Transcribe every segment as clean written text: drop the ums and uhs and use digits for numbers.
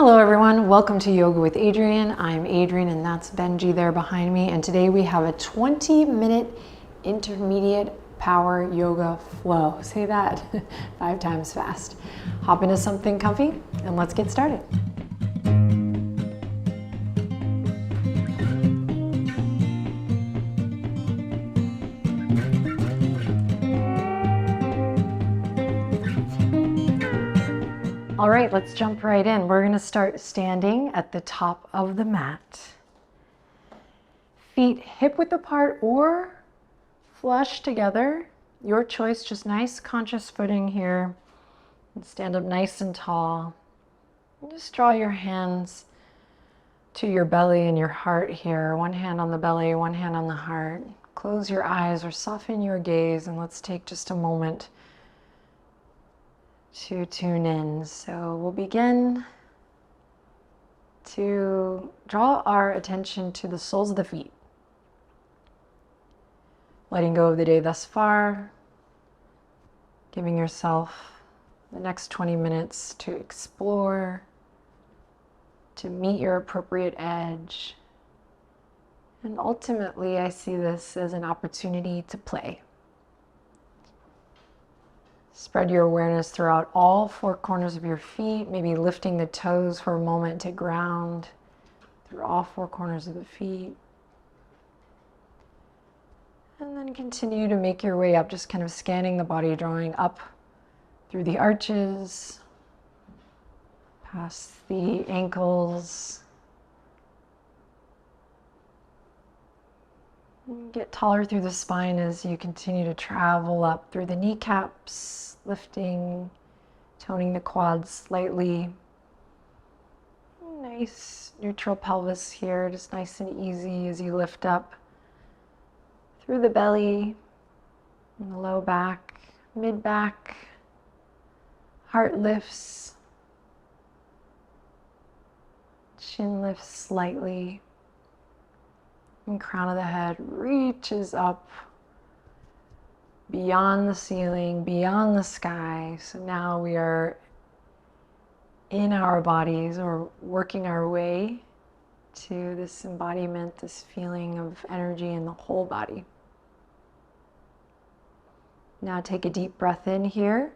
Hello everyone, welcome to Yoga with Adriene. I'm Adriene and that's Benji there behind me. And today we have a 20-minute intermediate power yoga flow. Say that 5 times fast. Hop into something comfy and let's get started. All right, let's jump right in. We're gonna start standing at the top of the mat. Feet hip width apart or flush together. Your choice, just nice conscious footing here. And stand up nice and tall. And just draw your hands to your belly and your heart here. One hand on the belly, one hand on the heart. Close your eyes or soften your gaze and let's take just a moment to tune in. So we'll begin to draw our attention to the soles of the feet. Letting go of the day thus far, giving yourself the next 20 minutes to explore, to meet your appropriate edge. And ultimately, I see this as an opportunity to play. Spread your awareness throughout all 4 corners of your feet, maybe lifting the toes for a moment to ground through all 4 corners of the feet. And then continue to make your way up, just kind of scanning the body, drawing up through the arches, past the ankles. Get taller through the spine as you continue to travel up through the kneecaps, lifting, toning the quads slightly. Nice neutral pelvis here, just nice and easy as you lift up through the belly, and the low back, mid back, heart lifts, chin lifts slightly. And crown of the head reaches up beyond the ceiling, beyond the sky. So now we are in our bodies or working our way to this embodiment, this feeling of energy in the whole body. Now take a deep breath in here.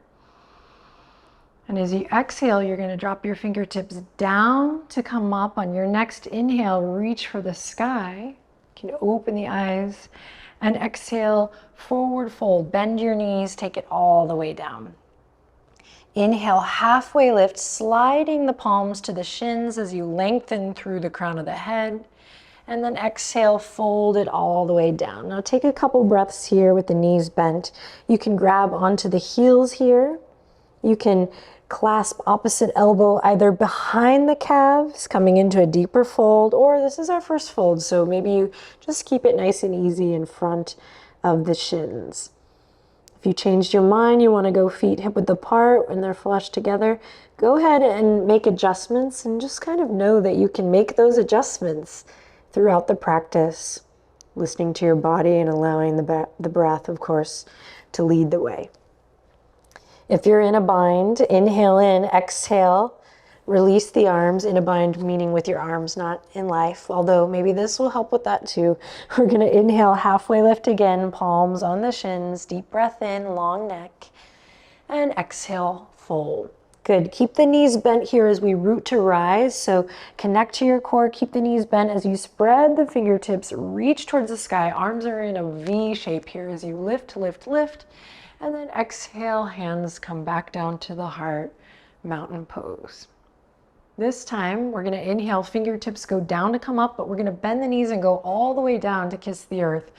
And as you exhale, you're going to drop your fingertips down to come up. On your next inhale, reach for the sky. You can open the eyes and exhale, forward fold. Bend your knees, take it all the way down. Inhale, halfway lift, sliding the palms to the shins as you lengthen through the crown of the head. And then exhale, fold it all the way down. Now take a couple breaths here with the knees bent. You can grab onto the heels here. You can clasp opposite elbow either behind the calves, coming into a deeper fold, or this is our first fold, so maybe you just keep it nice and easy in front of the shins. If you changed your mind, you want to go feet hip width apart when they're flush together, go ahead and make adjustments and just kind of know that you can make those adjustments throughout the practice, listening to your body and allowing the breath, of course, to lead the way. If you're in a bind, inhale in, exhale, release the arms. In a bind, meaning with your arms, not in life, although maybe this will help with that too. We're gonna inhale, halfway lift again, palms on the shins, deep breath in, long neck, and exhale, fold. Good, keep the knees bent here as we root to rise, so connect to your core, keep the knees bent as you spread the fingertips, reach towards the sky. Arms are in a V shape here as you lift, lift, lift. And then exhale, hands come back down to the heart, mountain pose. This time, we're gonna inhale, fingertips go down to come up, but we're gonna bend the knees and go all the way down to kiss the earth.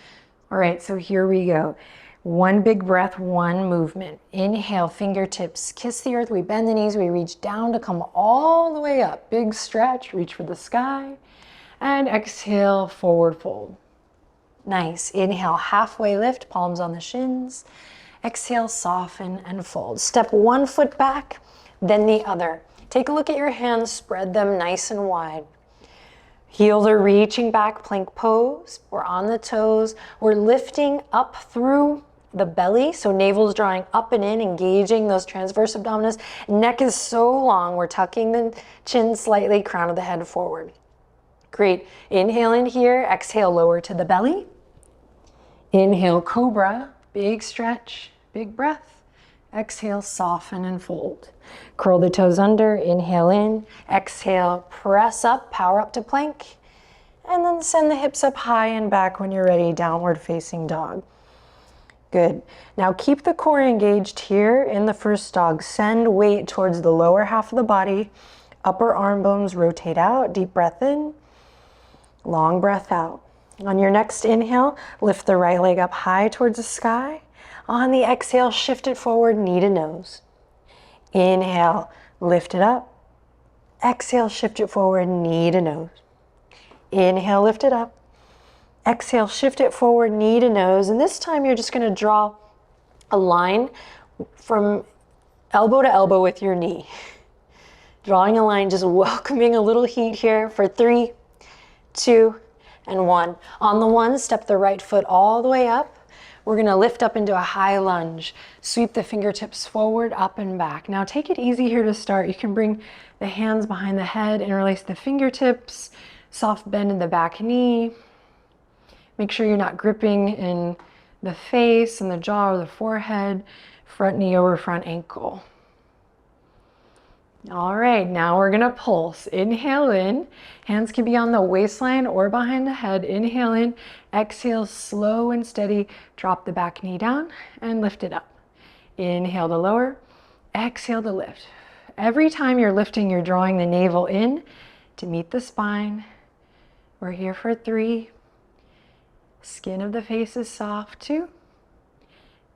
All right, so here we go. One big breath, one movement. Inhale, fingertips, kiss the earth. We bend the knees, we reach down to come all the way up. Big stretch, reach for the sky. And exhale, forward fold. Nice, inhale, halfway lift, palms on the shins. Exhale, soften and fold. Step one foot back, then the other. Take a look at your hands, spread them nice and wide. Heels are reaching back, plank pose. We're on the toes. We're lifting up through the belly, so navel's drawing up and in, engaging those transverse abdominis. Neck is so long, we're tucking the chin slightly, crown of the head forward. Great. Inhale in here, exhale, lower to the belly. Inhale, cobra, big stretch, big breath. Exhale, soften and fold. Curl the toes under, inhale in, exhale, press up, power up to plank. And then send the hips up high and back when you're ready, downward facing dog. Good. Now keep the core engaged here in the first dog. Send weight towards the lower half of the body. Upper arm bones rotate out. Deep breath in. Long breath out. On your next inhale, lift the right leg up high towards the sky. On the exhale, shift it forward, knee to nose. Inhale, lift it up. Exhale, shift it forward, knee to nose. Inhale, lift it up. Exhale, shift it forward, knee to nose. And this time you're just gonna draw a line from elbow to elbow with your knee. Drawing a line, just welcoming a little heat here for 3, 2, and 1. On the 1, step the right foot all the way up. We're gonna lift up into a high lunge. Sweep the fingertips forward, up and back. Now take it easy here to start. You can bring the hands behind the head, interlace the fingertips, soft bend in the back knee. Make sure you're not gripping in the face and the jaw or the forehead. Front knee over front ankle. All right, now we're gonna pulse. Inhale in. Hands can be on the waistline or behind the head. Inhale in. Exhale, slow and steady. Drop the back knee down and lift it up. Inhale to lower. Exhale to lift. Every time you're lifting, you're drawing the navel in to meet the spine. We're here for 3. Skin of the face is soft. 2.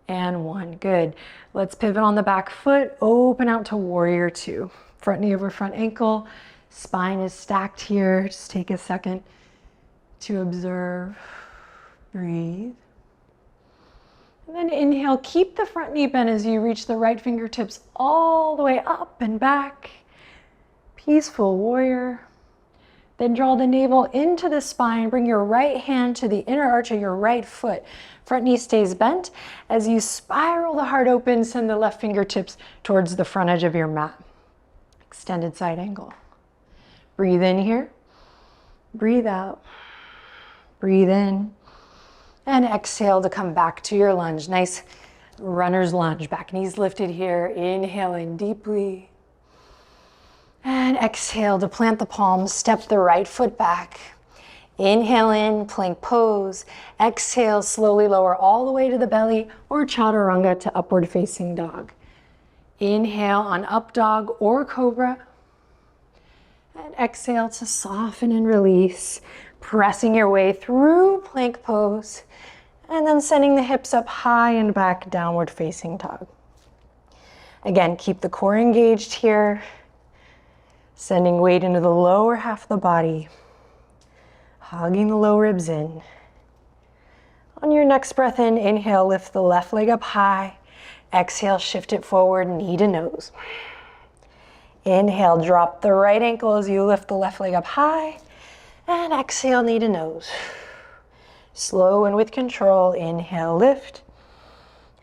And 1. Good. Let's pivot on the back foot. Open out to warrior 2. Front knee over front ankle. Spine is stacked here. Just take a second to observe. Breathe. And then inhale. Keep the front knee bent as you reach the right fingertips all the way up and back. Peaceful warrior. Then draw the navel into the spine. Bring your right hand to the inner arch of your right foot. Front knee stays bent. As you spiral the heart open, send the left fingertips towards the front edge of your mat. Extended side angle. Breathe in here. Breathe out. Breathe in. And exhale to come back to your lunge. Nice runner's lunge. Back knees lifted here. Inhale in deeply. And exhale to plant the palms, step the right foot back. Inhale in, plank pose. Exhale, slowly lower all the way to the belly or chaturanga to upward facing dog. Inhale on up dog or cobra. And exhale to soften and release, pressing your way through plank pose. And then sending the hips up high and back, downward facing dog. Again, keep the core engaged here. Sending weight into the lower half of the body. Hugging the low ribs in. On your next breath in, inhale, lift the left leg up high. Exhale, shift it forward, knee to nose. Inhale, drop the right ankle as you lift the left leg up high. And exhale, knee to nose. Slow and with control, inhale, lift.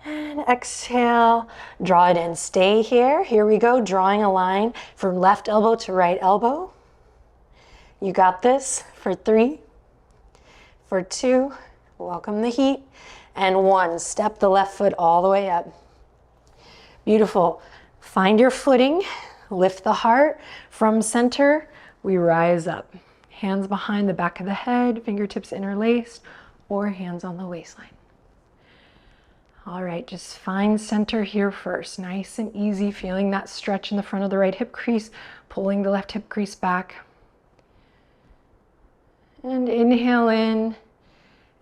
And exhale, draw it in. Stay here. Here we go, drawing a line from left elbow to right elbow. You got this for 3, for 2, welcome the heat, and 1. Step the left foot all the way up. Beautiful. Find your footing, lift the heart. From center, we rise up. Hands behind the back of the head, fingertips interlaced, or hands on the waistline. All right, just find center here first. Nice and easy, feeling that stretch in the front of the right hip crease, pulling the left hip crease back. And inhale in,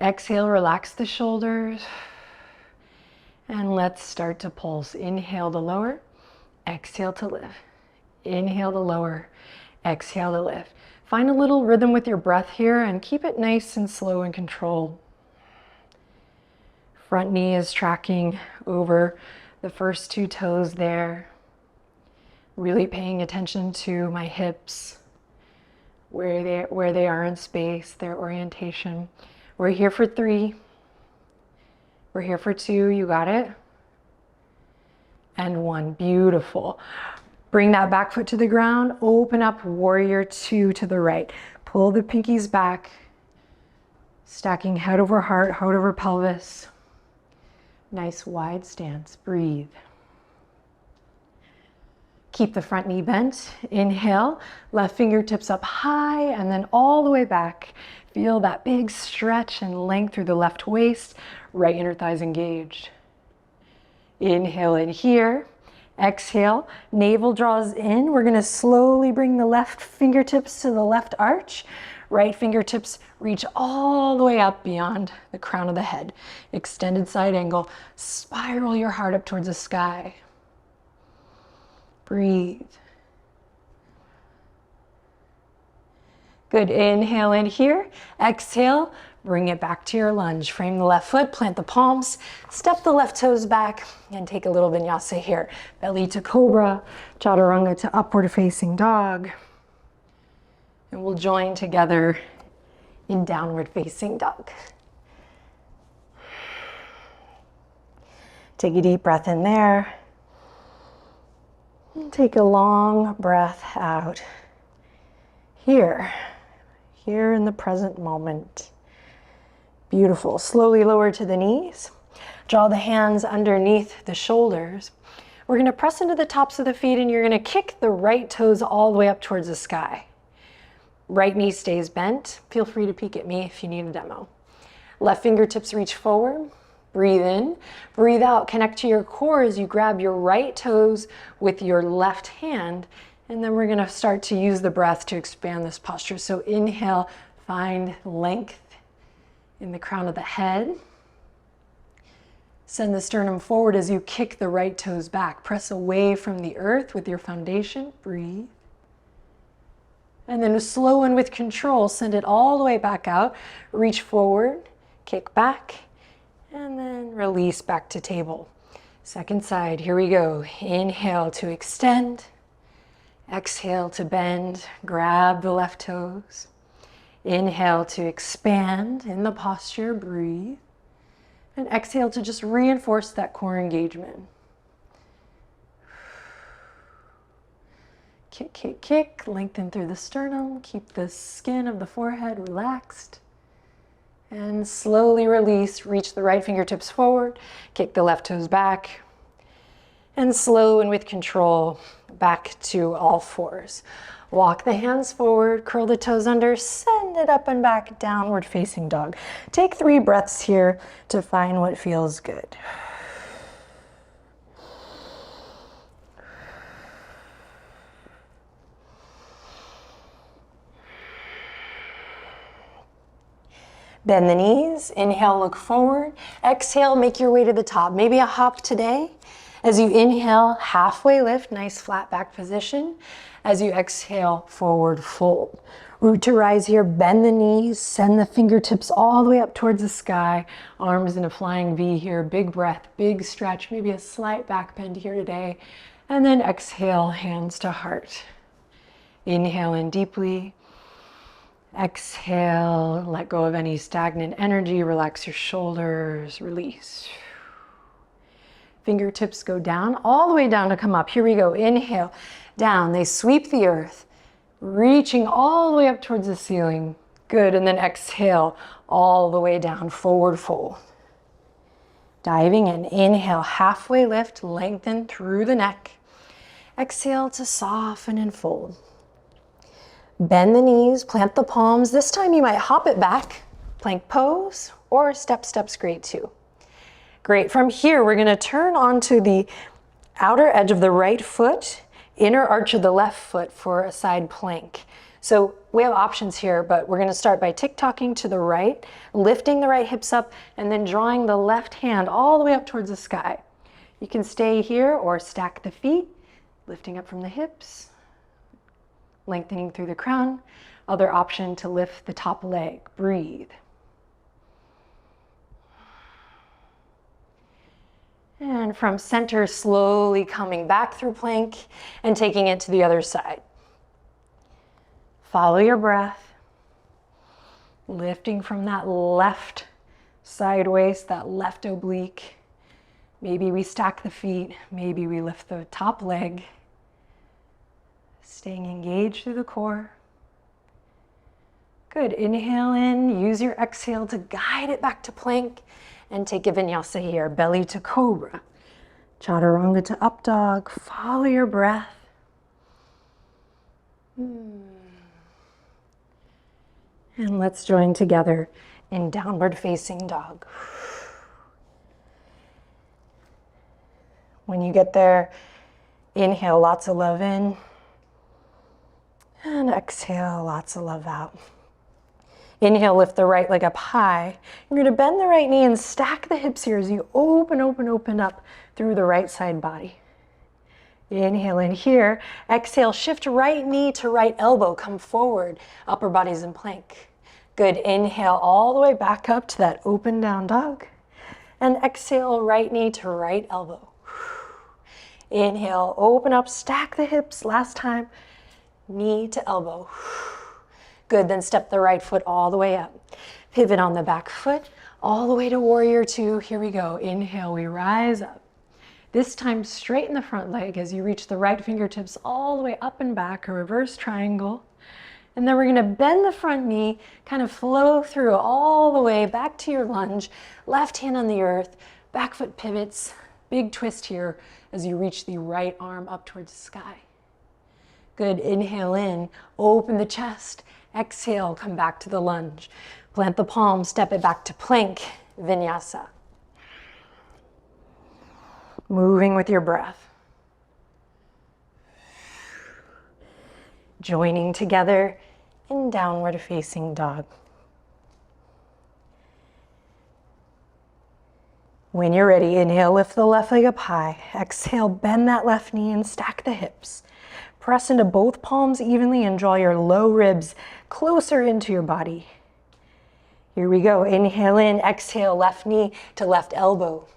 exhale, relax the shoulders. And let's start to pulse. Inhale to lower, exhale to lift. Inhale to lower, exhale to lift. Find a little rhythm with your breath here and keep it nice and slow and controlled. Front knee is tracking over the first 2 toes there. Really paying attention to my hips, where they are in space, their orientation. We're here for 3. We're here for 2, you got it. And 1, beautiful. Bring that back foot to the ground, open up, warrior 2 to the right. Pull the pinkies back, stacking head over heart, heart over pelvis. Nice wide stance, breathe. Keep the front knee bent. Inhale, left fingertips up high and then all the way back. Feel that big stretch and length through the left waist, right inner thighs engaged. Inhale in here. Exhale, navel draws in. We're gonna slowly bring the left fingertips to the left arch. Right fingertips reach all the way up beyond the crown of the head. Extended side angle. Spiral your heart up towards the sky. Breathe. Good, inhale in here. Exhale, bring it back to your lunge. Frame the left foot, plant the palms, step the left toes back, and take a little vinyasa here. Belly to cobra, chaturanga to upward facing dog. And we'll join together in downward facing dog. Take a deep breath in there. And take a long breath out. Here in the present moment. Beautiful. Slowly lower to the knees. Draw the hands underneath the shoulders. We're gonna press into the tops of the feet and you're gonna kick the right toes all the way up towards the sky. Right knee stays bent. Feel free to peek at me if you need a demo. Left fingertips reach forward. Breathe in, breathe out. Connect to your core as you grab your right toes with your left hand. And then we're gonna start to use the breath to expand this posture. So inhale, find length in the crown of the head. Send the sternum forward as you kick the right toes back. Press away from the earth with your foundation. Breathe. And then slow and with control, send it all the way back out. Reach forward, kick back, and then release back to table. Second side, here we go. Inhale to extend. Exhale to bend. Grab the left toes. Inhale to expand in the posture. Breathe. And exhale to just reinforce that core engagement. Kick, kick, kick. Lengthen through the sternum. Keep the skin of the forehead relaxed. And slowly release. Reach the right fingertips forward. Kick the left toes back. And slow and with control, back to all fours. Walk the hands forward, curl the toes under, send it up and back, downward facing dog. Take 3 breaths here to find what feels good. Bend the knees, inhale, look forward. Exhale, make your way to the top. Maybe a hop today. As you inhale, halfway lift, nice flat back position. As you exhale, forward fold. Root to rise here, bend the knees, send the fingertips all the way up towards the sky. Arms in a flying V here, big breath, big stretch, maybe a slight back bend here today. And then exhale, hands to heart. Inhale in deeply. Exhale, let go of any stagnant energy, relax your shoulders, release. Fingertips go down, all the way down to come up. Here we go, inhale, down. They sweep the earth, reaching all the way up towards the ceiling. Good, and then exhale, all the way down, forward fold. Diving in, inhale, halfway lift, lengthen through the neck. Exhale to soften and fold. Bend the knees, plant the palms. This time you might hop it back, plank pose, or step's great too. Great, from here we're gonna turn onto the outer edge of the right foot, inner arch of the left foot for a side plank. So we have options here, but we're gonna start by tick-tocking to the right, lifting the right hips up, and then drawing the left hand all the way up towards the sky. You can stay here or stack the feet, lifting up from the hips, lengthening through the crown. Other option to lift the top leg, breathe. And from center, slowly coming back through plank and taking it to the other side. Follow your breath, lifting from that left Side waist, that left oblique. Maybe we stack the feet. Maybe we lift the top leg. Staying engaged through the core. Good, inhale in, use your exhale to guide it back to plank and take a vinyasa here, belly to cobra. Chaturanga to up dog, follow your breath. And let's join together in downward facing dog. When you get there, inhale lots of love in and exhale lots of love out. Inhale, lift the right leg up high. You're gonna bend the right knee and stack the hips here as you open up through the right side body. Inhale in here. Exhale, shift right knee to right elbow. Come forward, upper body's in plank. Good, inhale all the way back up to that open down dog. And exhale, right knee to right elbow. Inhale, open up, stack the hips. Last time, knee to elbow. Good, then step the right foot all the way up. Pivot on the back foot, all the way to warrior two. Here we go. Inhale, we rise up. This time straighten the front leg as you reach the right fingertips all the way up and back, a reverse triangle. And then we're gonna bend the front knee, kind of flow through all the way back to your lunge. Left hand on the earth, back foot pivots. Big twist here as you reach the right arm up towards the sky. Good, inhale in, open the chest. Exhale, come back to the lunge. Plant the palms, step it back to plank, vinyasa. Moving with your breath. Joining together in downward facing dog. When you're ready, inhale, lift the left leg up high. Exhale, bend that left knee and stack the hips. Press into both palms evenly and draw your low ribs closer into your body. Here we go. Inhale in, exhale, left knee to left elbow.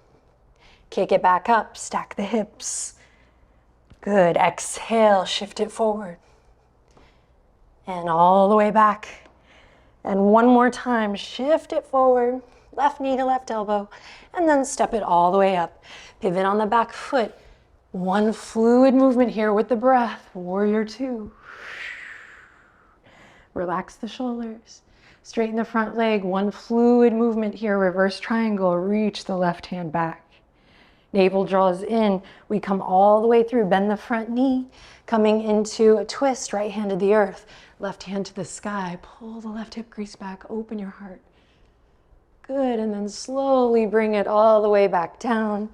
Kick it back up, stack the hips. Good, exhale, shift it forward. And all the way back. And one more time, shift it forward, left knee to left elbow, and then step it all the way up. Pivot on the back foot. One fluid movement here with the breath, warrior two. Relax the shoulders. Straighten the front leg, one fluid movement here, reverse triangle, reach the left hand back. Navel draws in, we come all the way through, bend the front knee, coming into a twist, right hand to the earth, left hand to the sky, pull the left hip crease back, open your heart. Good, and then slowly bring it all the way back down.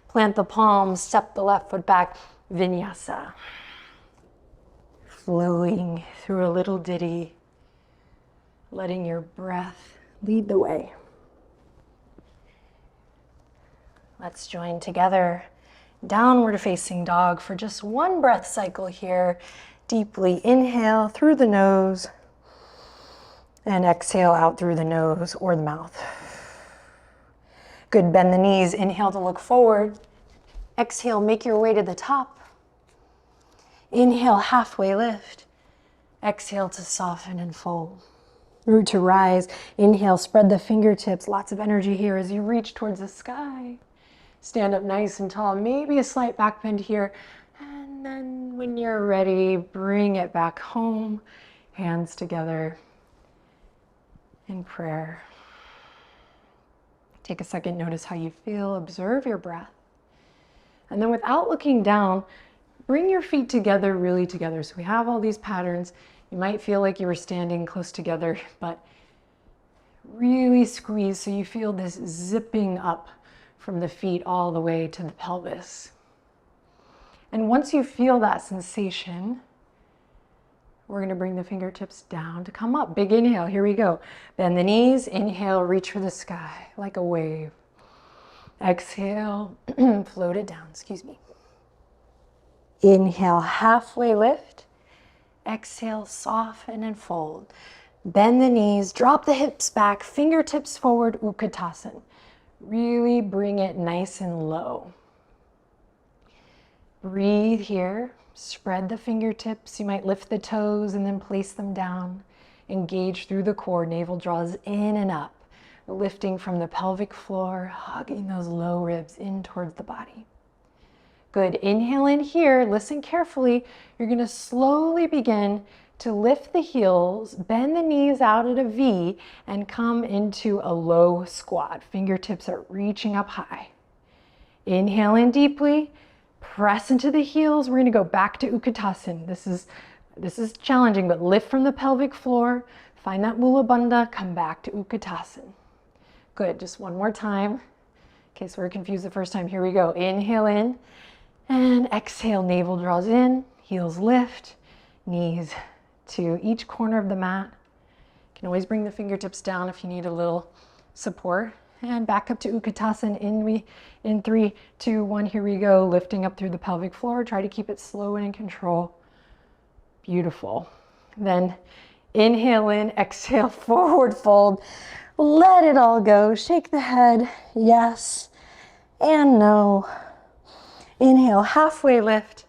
Plant the palms, step the left foot back, vinyasa. Flowing through a little ditty, letting your breath lead the way. Let's join together, downward facing dog for just one breath cycle here. Deeply inhale through the nose and exhale out through the nose or the mouth. Good, bend the knees, inhale to look forward. Exhale, make your way to the top. Inhale, halfway lift. Exhale to soften and fold. Root to rise. Inhale, spread the fingertips. Lots of energy here as you reach towards the sky. Stand up nice and tall, maybe a slight back bend here. And then when you're ready, bring it back home. Hands together in prayer. Take a second, notice how you feel, observe your breath. And then without looking down, bring your feet together, really together. So we have all these patterns. You might feel like you were standing close together, but really squeeze so you feel this zipping up from the feet all the way to the pelvis. And once you feel that sensation, we're gonna bring the fingertips down to come up. Big inhale, here we go. Bend the knees, inhale, reach for the sky like a wave. Exhale, float it down, excuse me. Inhale, halfway lift. Exhale, soften and fold. Bend the knees, drop the hips back, fingertips forward, Utkatasana. Really bring it nice and low. Breathe here. Spread the fingertips. You might lift the toes and then place them down. Engage through the core. Navel draws in and up. lifting from the pelvic floor, hugging those low ribs in towards the body. Good, inhale in here, listen carefully. You're gonna slowly begin to lift the heels, bend the knees out at a V, and come into a low squat. Fingertips are reaching up high. Inhale in deeply, press into the heels. We're gonna go back to Utkatasana. This is challenging, but lift from the pelvic floor, find that Mula Bandha, come back to Utkatasana. Good, just one more time. In case we're confused the first time, here we go. Inhale in and exhale, navel draws in, heels lift, knees to each corner of the mat. You can always bring the fingertips down if you need a little support. And back up to Utkatasana in 3, 2, 1. Here we go, lifting up through the pelvic floor. Try to keep it slow and in control. Beautiful. Then inhale in, exhale, forward fold. Let it all go. Shake the head, yes and no. Inhale, halfway lift.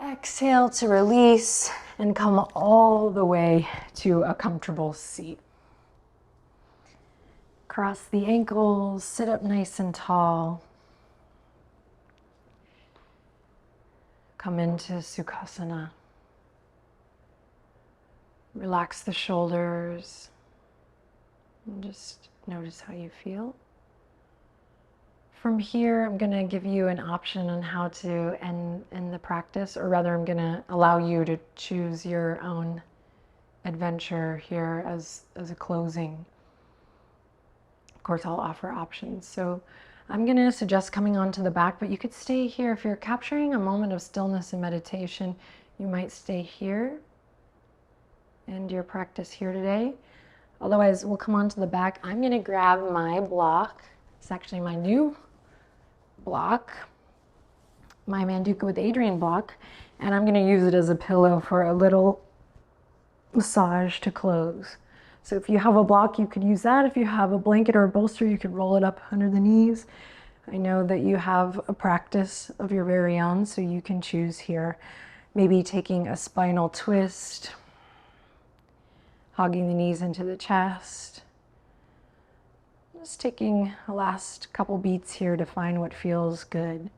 Exhale to release and come all the way to a comfortable seat. Cross the ankles, sit up nice and tall. Come into Sukhasana. Relax the shoulders and just notice how you feel. From here, I'm going to give you an option on how to end the practice, or rather I'm going to allow you to choose your own adventure here as a closing. Of course, I'll offer options. So I'm going to suggest coming onto the back, but you could stay here. If you're capturing a moment of stillness and meditation, you might stay here. End your practice here today. Otherwise, we'll come onto the back. I'm going to grab my block. It's actually my new block, my Manduka with Adriene block, and I'm going to use it as a pillow for a little massage to close. So if you have a block, you could use that. If you have a blanket or a bolster, you could roll it up under the knees. I know that you have a practice of your very own, so you can choose here. Maybe taking a spinal twist, hugging the knees into the chest. Just taking the last couple beats here to find what feels good.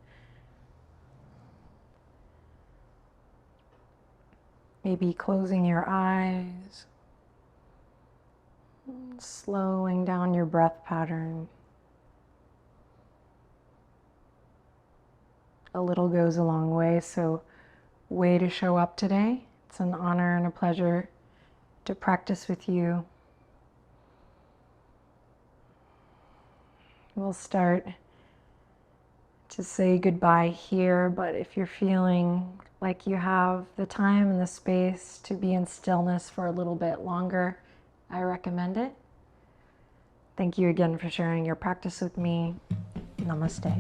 Maybe closing your eyes, slowing down your breath pattern. A little goes a long way, so way to show up today. It's an honor and a pleasure to practice with you. We'll start to say goodbye here, but if you're feeling like you have the time and the space to be in stillness for a little bit longer, I recommend it. Thank you again for sharing your practice with me. Namaste.